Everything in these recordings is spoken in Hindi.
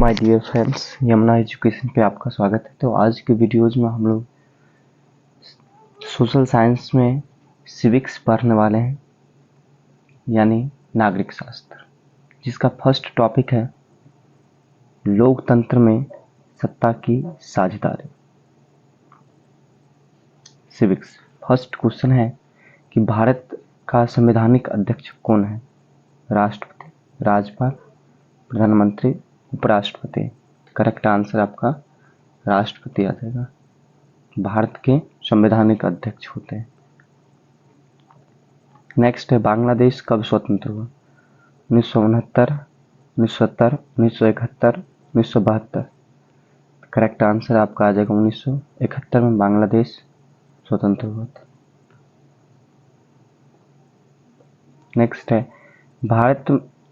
My dear friends, Yamuna education पे आपका स्वागत है। तो आज के वीडियोज में हम लोग सोशल साइंस में सिविक्स पढ़ने वाले हैं, यानी नागरिक शास्त्र, जिसका फर्स्ट टॉपिक है लोकतंत्र में सत्ता की साझेदारी। सिविक्स फर्स्ट क्वेश्चन है कि भारत का संवैधानिक अध्यक्ष कौन है? राष्ट्रपति, राज्यपाल, प्रधानमंत्री, उपराष्ट्रपति। करेक्ट आंसर आपका राष्ट्रपति आ जाएगा। भारत के संवैधानिक अध्यक्ष होते हैं। नेक्स्ट है बांग्लादेश कब स्वतंत्र हुआ? 1969, 1970, 1971, 1972। करेक्ट आंसर आपका आ जाएगा 1971 में बांग्लादेश स्वतंत्र हुआ था। नेक्स्ट है भारत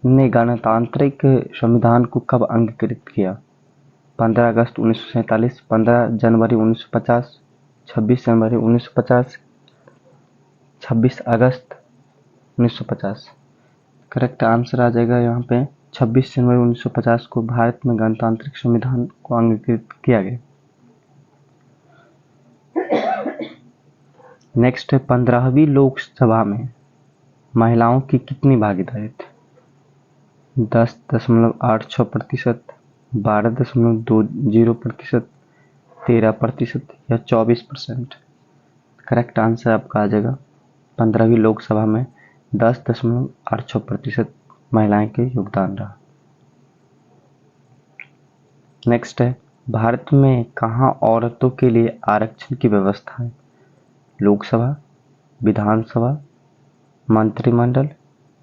ने गणतांत्रिक संविधान को कब अंगीकृत किया? 15 अगस्त 1947, 15 जनवरी 1950, 26 जनवरी 1950, 26 अगस्त 1950। करेक्ट आंसर आ जाएगा यहाँ पे 26 जनवरी 1950 को भारत में गणतांत्रिक संविधान को अंगीकृत किया गया। नेक्स्ट है 15वीं लोकसभा में महिलाओं की कितनी भागीदारी थी? 10.86%, 12.20%, 13% या 24%। करेक्ट आंसर आपका आ जाएगा 15वीं लोकसभा में 10.86% महिलाएं के योगदान रहा। नेक्स्ट है भारत में कहाँ औरतों के लिए आरक्षण की व्यवस्था है? लोकसभा, विधानसभा, मंत्रिमंडल,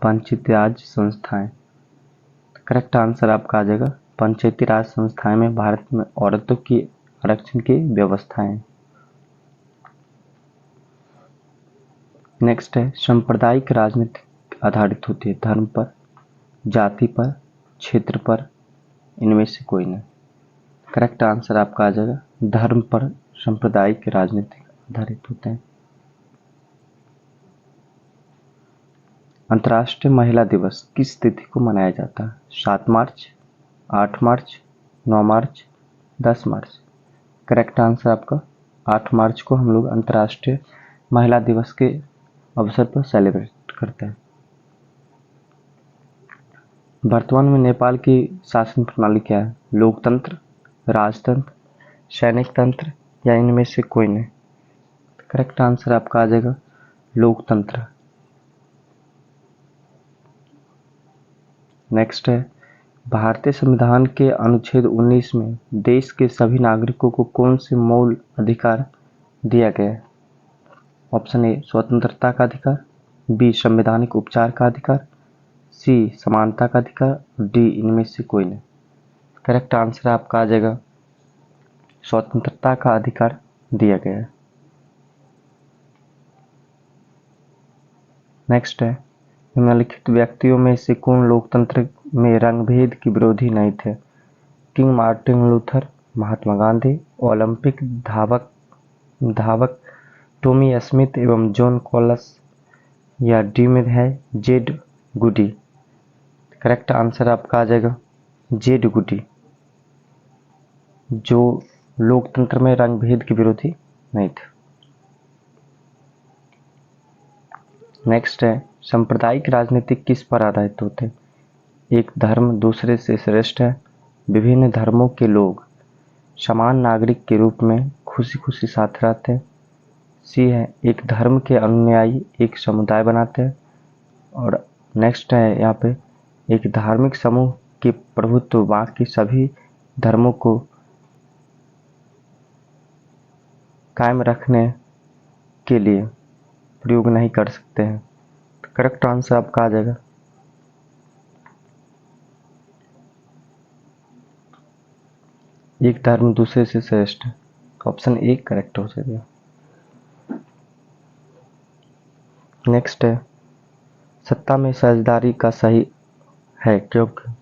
पंचायती राज संस्थाएं। करेक्ट आंसर आपका आ जाएगा पंचायती राज संस्थाएं में भारत में औरतों की आरक्षण की व्यवस्थाएं। नेक्स्ट है सांप्रदायिक राजनीति आधारित होती है धर्म पर, जाति पर, क्षेत्र पर, इनमें से कोई नहीं। करेक्ट आंसर आपका आ जाएगा धर्म पर सांप्रदायिक राजनीति आधारित होते हैं। अंतर्राष्ट्रीय महिला दिवस किस तिथि को मनाया जाता है? 7 मार्च, 8 मार्च, 9 मार्च, 10 मार्च। करेक्ट आंसर आपका 8 मार्च को हम लोग अंतर्राष्ट्रीय महिला दिवस के अवसर पर सेलिब्रेट करते हैं। वर्तमान में नेपाल की शासन प्रणाली क्या है? लोकतंत्र, राजतंत्र, सैनिक तंत्र या इनमें से कोई नहीं। करेक्ट आंसर आपका आ जाएगा लोकतंत्र। नेक्स्ट है भारतीय संविधान के अनुच्छेद 19 में देश के सभी नागरिकों को कौन से मूल अधिकार दिया गया है? ऑप्शन ए स्वतंत्रता का अधिकार, बी संवैधानिक उपचार का अधिकार, सी समानता का अधिकार, डी इनमें से कोई नहीं। करेक्ट आंसर आपका आ जाएगा स्वतंत्रता का अधिकार दिया गया है। नेक्स्ट है निम्नलिखित व्यक्तियों में से कौन लोकतंत्र में रंगभेद की विरोधी नहीं थे? King Martin Luther, Mahatma Gandhi, Olympic धावक टॉमी स्मिथ एवं जॉन कॉल्स, या डी में है जेड गुडी। करेक्ट आंसर आपका आ जाएगा जेड गुडी, जो लोकतंत्र में रंगभेद के विरोधी नहीं थे। नेक्स्ट है सांप्रदायिक राजनीति किस पर आधारित होते? एक धर्म दूसरे से श्रेष्ठ है, विभिन्न धर्मों के लोग समान नागरिक के रूप में खुशी खुशी साथ रहते हैं, सी है एक धर्म के अनुयायी एक समुदाय बनाते हैं, और नेक्स्ट है यहाँ पे एक धार्मिक समूह के प्रभुत्व बाकी सभी धर्मों को कायम रखने के लिए प्रयोग नहीं कर सकते हैं। करेक्ट आंसर आपका आ जाएगा एक धर्म दूसरे से श्रेष्ठ। ऑप्शन ए करेक्ट हो जाएगा। नेक्स्ट है सत्ता में साझेदारी का सही है क्योंकि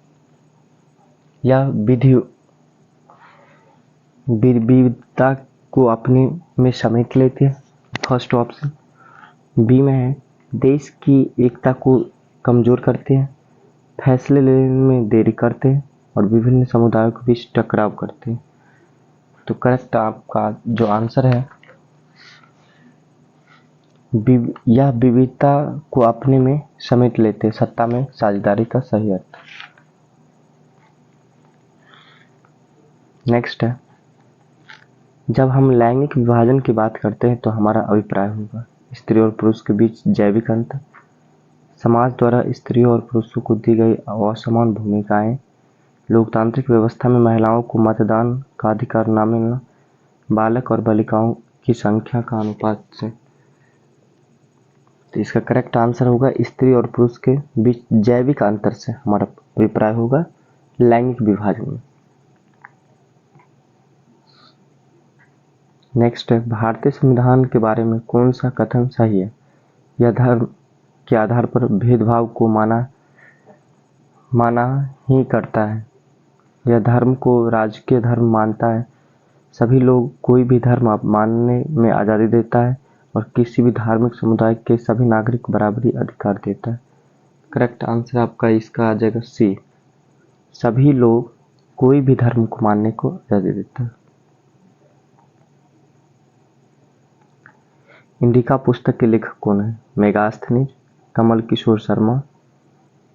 यह विविधता को अपने में समेट लेती है। First option. बी में है देश की एकता को कमजोर करते हैं, फैसले लेने में देरी करते हैं, और विभिन्न समुदायों के बीच टकराव करते हैं। तो करेक्ट आपका जो आंसर है, यह विविधता को अपने में समेट लेते, सत्ता में साझेदारी का सही अर्थ। नेक्स्ट है, जब हम लैंगिक विभाजन की बात करते हैं तो हमारा अभिप्राय होगा स्त्री और पुरुष के बीच जैविक अंतर, समाज द्वारा स्त्रियों और पुरुषों को दी गई असमान भूमिकाएं, लोकतांत्रिक व्यवस्था में महिलाओं को मतदान का अधिकार न मिलना, बालक और बालिकाओं की संख्या का अनुपात से। तो इसका करेक्ट आंसर होगा स्त्री और पुरुष के बीच जैविक अंतर से हमारा अभिप्राय होगा लैंगिक विभाजन में। नेक्स्ट है, भारतीय संविधान के बारे में कौन सा कथन सही है? यह धर्म के आधार पर भेदभाव को माना ही करता है। यह धर्म को राजकीय धर्म मानता है। सभी लोग कोई भी धर्म मानने में आज़ादी देता है और किसी भी धार्मिक समुदाय के सभी नागरिक बराबरी अधिकार देता है। करेक्ट आंसर आपका इसका आ जाएगा सी, सभी लोग कोई भी धर्म को मानने को आज़ादी देता है। इंडिका पुस्तक के लेखक कौन है? मेगास्थनीज, कमल किशोर शर्मा,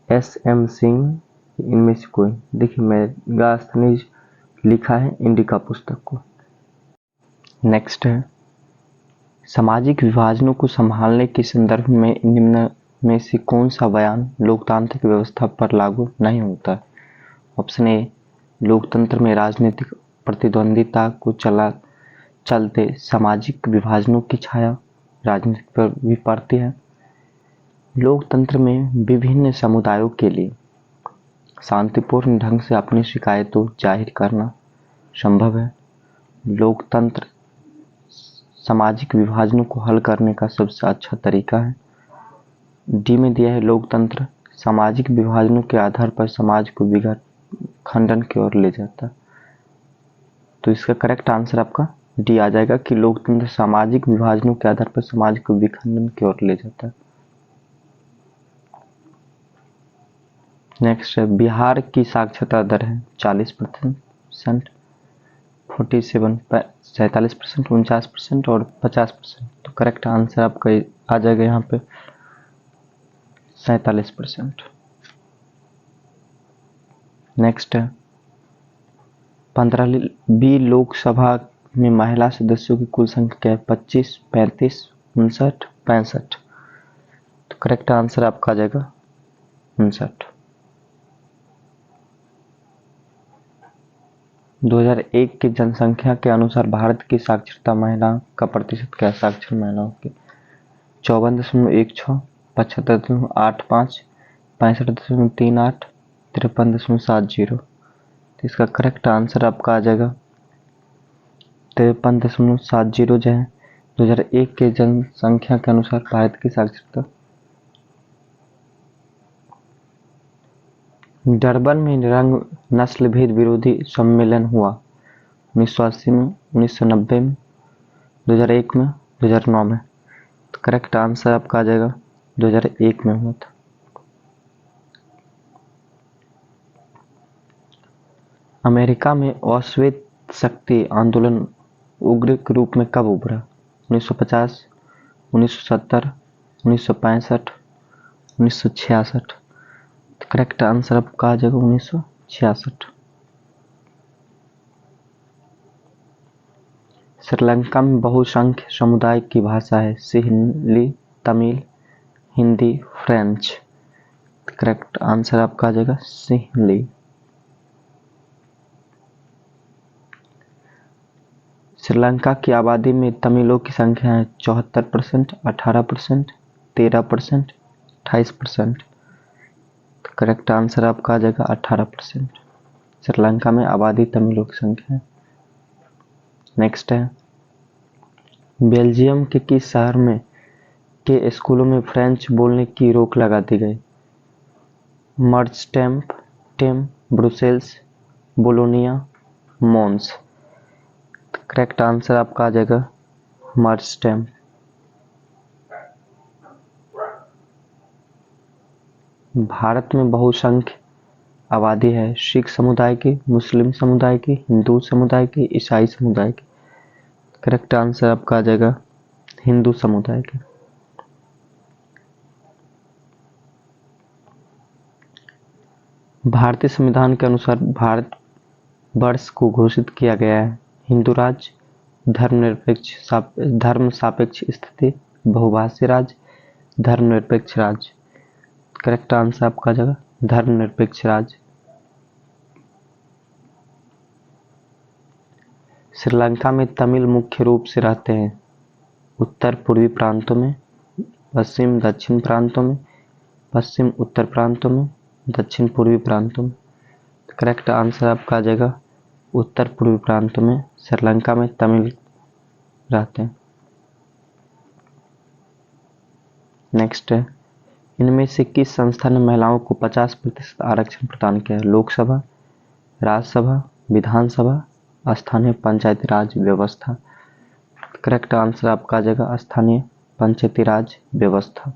एस.एम. सिंह, इनमें से कोई। देखिए मेगास्थनीज लिखा है इंडिका पुस्तक को। नेक्स्ट है, सामाजिक विभाजनों को संभालने के संदर्भ में निम्न में से कौन सा बयान लोकतांत्रिक व्यवस्था पर लागू नहीं होता है? ऑप्शन ए, लोकतंत्र में राजनीतिक प्रतिद्वंदिता को चलते सामाजिक विभाजनों की छाया राजनीति पर भी पड़ती है। लोकतंत्र में विभिन्न समुदायों के लिए शांतिपूर्ण ढंग से अपनी शिकायतों जाहिर करना संभव है। लोकतंत्र सामाजिक विभाजनों को हल करने का सबसे अच्छा तरीका है। डी में दिया है, लोकतंत्र सामाजिक विभाजनों के आधार पर समाज को खंडन की ओर ले जाता। तो इसका करेक्ट आंसर आपका डी आ जाएगा कि लोकतंत्र सामाजिक विभाजनों के आधार पर समाज को विखंडन की ओर ले जाता है। नेक्स्ट है, बिहार की साक्षरता दर है 40%, 47%, 49% और 50%। तो करेक्ट आंसर आपका आ जाएगा यहाँ पे 47%। नेक्स्ट है, 15वीं लोकसभा में महिला सदस्यों की कुल संख्या क्या है? 25, 35, 59, 65। तो करेक्ट आंसर आपका आ जाएगा 59। 2001 की जनसंख्या के अनुसार भारत की साक्षरता महिला का प्रतिशत क्या है? साक्षर महिलाओं की 54.16, 75.85, 65.38, 53.70। तो इसका करेक्ट आंसर आपका आ जाएगा 53.70 जो है 2001 के जनसंख्या के अनुसार भारत की साक्षरता। डरबन में रंग नस्ल भेद विरोधी सम्मेलन हुआ 1980 में, 1990 में, 2001 में, 2009 में। तो करेक्ट आंसर आपका आ जाएगा 2001 में हुआ था। अमेरिका में अश्वेत शक्ति आंदोलन उग्र के रूप में कब उभरा? 1950, 1970, 1965, 1966। तो करेक्ट आंसर आपका आ जाएगा 1966। श्रीलंका में बहुसंख्य समुदाय की भाषा है Sinhala, Tamil, Hindi, French. Correct answer आपका आ जाएगा सिंहली। श्रीलंका की आबादी में तमिलों की संख्या है 74%, 18%, 13%, 28%। तो करेक्ट आंसर आपका आ जाएगा 18%। श्रीलंका में आबादी तमिलों की संख्या है। नेक्स्ट है, बेल्जियम के किस शहर में के स्कूलों में फ्रेंच बोलने की रोक लगा दी गई? मर्चटेम, ब्रुसेल्स, बोलोनिया, मोन्स। करेक्ट आंसर आपका आ जाएगा मर्चटेम। भारत में बहुसंख्य आबादी है सिख समुदाय की, मुस्लिम समुदाय की, हिंदू समुदाय की, ईसाई समुदाय की। करेक्ट आंसर आपका आ जाएगा हिंदू समुदाय की। भारतीय संविधान के अनुसार भारत वर्ष को घोषित किया गया है हिंदू राज्य, धर्म सापेक्ष स्थिति, बहुभाषीय राज्य, धर्मनिरपेक्ष राज्य। करेक्ट आंसर आपका जगह धर्मनिरपेक्ष राज्य। श्रीलंका में तमिल मुख्य रूप से रहते हैं उत्तर पूर्वी प्रांतों में, पश्चिम दक्षिण प्रांतों में, पश्चिम उत्तर प्रांतों में, दक्षिण पूर्वी प्रांतों में। करेक्ट आंसर आपका आ जाएगा उत्तर पूर्वी प्रांतों में श्रीलंका में तमिल रहते हैं। नेक्स्ट है, इनमें से किस संस्था ने महिलाओं को 50% आरक्षण प्रदान किया है? लोकसभा, राज्यसभा, विधानसभा, स्थानीय पंचायती राज व्यवस्था। करेक्ट आंसर आपका आ जाएगा स्थानीय पंचायती राज व्यवस्था।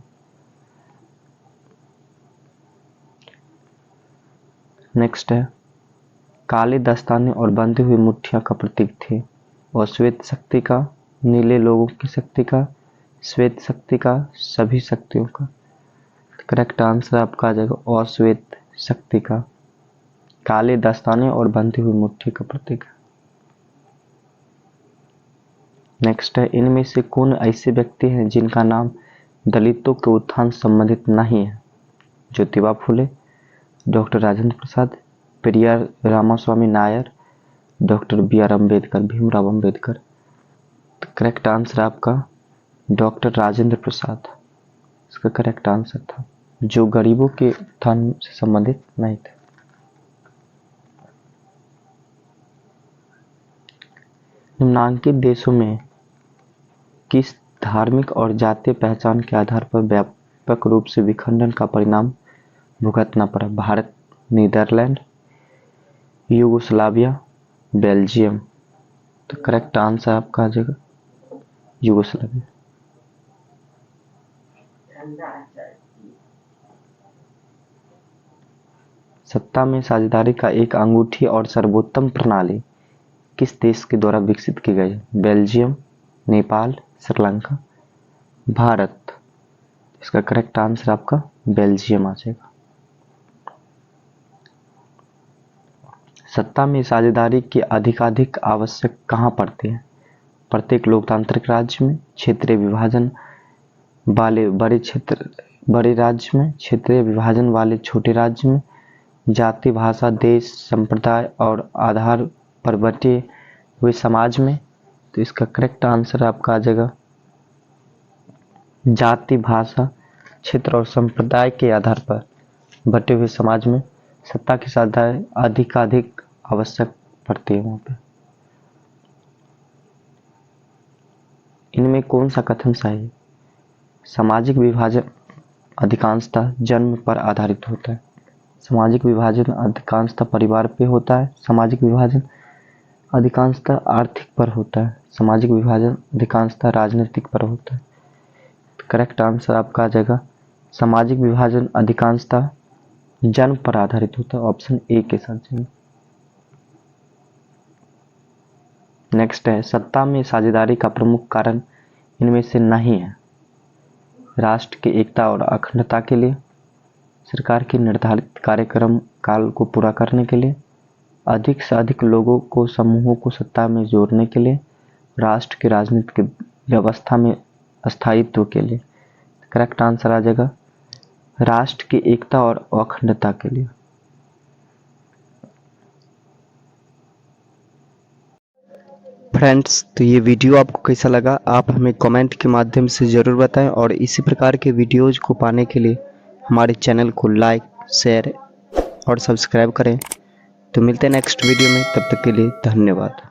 नेक्स्ट है, काले दस्ताने और बंधी हुई मुट्ठियां का प्रतीक थे? और श्वेत शक्ति का, नीले लोगों की शक्ति का, श्वेत शक्ति का, सभी शक्तियों का। करेक्ट आंसर आपका आ जाएगा और श्वेत शक्ति का। काले दस्ताने और बंधी हुई मुट्ठी का प्रतीक है। नेक्स्ट है, इनमें से कौन ऐसे व्यक्ति हैं जिनका नाम दलितों के उत्थान संबंधित नहीं है? Jyotiba Phule, doctor Rajendra Prasad, Periyar Ramaswamy Nair, doctor B R. Ambedkar, Bhimrao Ambedkar. Correct answer आपका डॉक्टर राजेंद्र प्रसाद इसका करेक्ट आंसर था, जो गरीबों के उत्थान से संबंधित नहीं थे। निम्नांकित देशों में किस धार्मिक और जातीय पहचान के आधार पर व्यापक रूप से विखंडन का परिणाम भुगतना पड़ा? Bharat, Netherlands, Yugoslavia, Belgium. तो करेक्ट आंसर आपका आ जाएगा यूगोस्लाविया। सत्ता में साझेदारी का एक अंगूठी और सर्वोत्तम प्रणाली किस देश के द्वारा विकसित की गई? बेल्जियम, नेपाल, श्रीलंका, भारत। इसका करेक्ट आंसर आपका बेल्जियम आ जाएगा। सत्ता में साझेदारी की अधिकाधिक आवश्यक कहाँ पड़ती है? प्रत्येक लोकतांत्रिक राज्य में, क्षेत्रीय विभाजन वाले बड़े राज्य में, क्षेत्रीय विभाजन वाले छोटे राज्य में, जाति, भाषा, देश, संप्रदाय और आधार पर बटे हुए समाज में। तो इसका करेक्ट आंसर आपका आ जाएगा जाति, भाषा, क्षेत्र और संप्रदाय के आधार पर बटे हुए समाज में सत्ता की साझेदारी अधिकाधिक आवश्यक पड़ती है वहां पे। इनमें कौन सा कथन सही है? सामाजिक विभाजन अधिकांशतः जन्म पर आधारित होता है। सामाजिक विभाजन अधिकांशतः परिवार पे होता है। सामाजिक विभाजन अधिकांशतः आर्थिक पर होता है। सामाजिक विभाजन अधिकांशतः राजनीतिक पर होता है। करेक्ट आंसर आपका आ जाएगा सामाजिक विभाजन अधिकांशतः जन्म पर आधारित होता है। ऑप्शन ए के साथ जाएंगे। नेक्स्ट है, सत्ता में साझेदारी का प्रमुख कारण इनमें से नहीं है? राष्ट्र की एकता और अखंडता के लिए, सरकार के निर्धारित कार्यक्रम काल को पूरा करने के लिए, अधिक से अधिक लोगों को, समूहों को सत्ता में जोड़ने के लिए, राष्ट्र की राजनीतिक व्यवस्था में स्थायित्व के लिए। करेक्ट आंसर आ जाएगा राष्ट्र की एकता और अखंडता के लिए। फ्रेंड्स, तो ये वीडियो आपको कैसा लगा आप हमें कमेंट के माध्यम से ज़रूर बताएं और इसी प्रकार के वीडियोज़ को पाने के लिए हमारे चैनल को लाइक, शेयर और सब्सक्राइब करें। तो मिलते हैं नेक्स्ट वीडियो में, तब तक के लिए धन्यवाद।